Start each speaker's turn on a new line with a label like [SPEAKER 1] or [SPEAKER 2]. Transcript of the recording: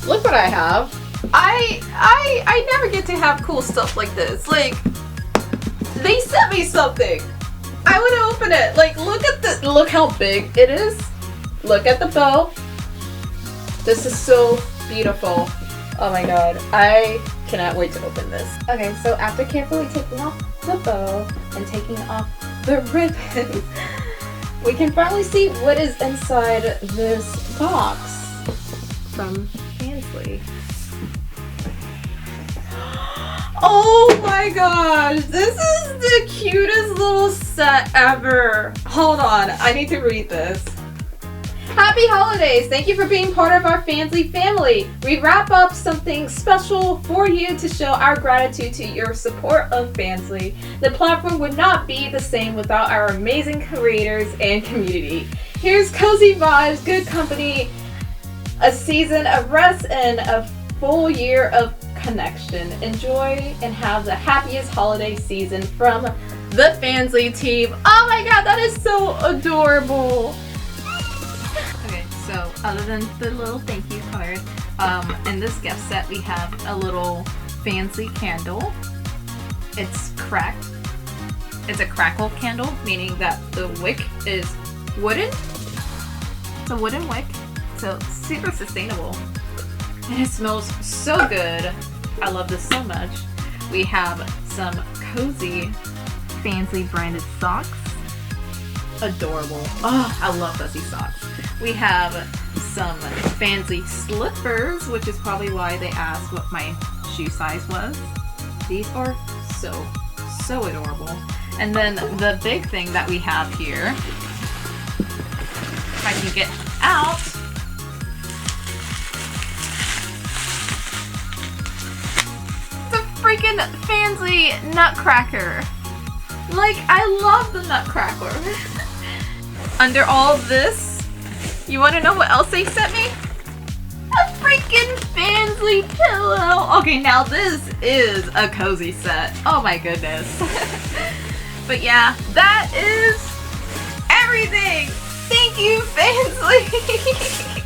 [SPEAKER 1] Look what I have.
[SPEAKER 2] I never get to have cool stuff like this. Like, they sent me something. I want to open it. Like,
[SPEAKER 1] Look how big it is. Look at the bow. This is so beautiful. Oh my god. I cannot wait to open this. Okay, so after carefully taking off the bow and taking off the ribbon, we can finally see what is inside this box from Fansly.
[SPEAKER 2] oh my gosh, this is the cutest little set ever. Hold on, I need to read this. Happy holidays! Thank you for being part of our Fansly family. We wrap up something special for you to show our gratitude to your support of Fansly. The platform would not be the same without our amazing creators and community. Here's cozy vibes, good company, a season of rest, and a full year of connection. Enjoy and have the happiest holiday season from the Fansly team. Oh my god, that is so adorable. Okay, so other than the little thank you card, in this gift set we have a little Fansly candle. It's cracked. It's a crackle candle, meaning that the wick is wooden. It's a wooden wick, so it's super sustainable. And it smells so good. I love this so much. We have some cozy Fansly branded socks. Adorable. Oh, I love fuzzy socks. We have some Fansly slippers, which is probably why they asked what my shoe size was. These are so adorable. And then the big thing that we have here, if I can get out, the freaking Fansly Nutcracker. Like, I love the Nutcracker. Under all this, you want to know what else they sent me? A freaking Fansly pillow. Okay, now this is a cozy set. Oh my goodness. But yeah, that is everything. Thank you, Fansly.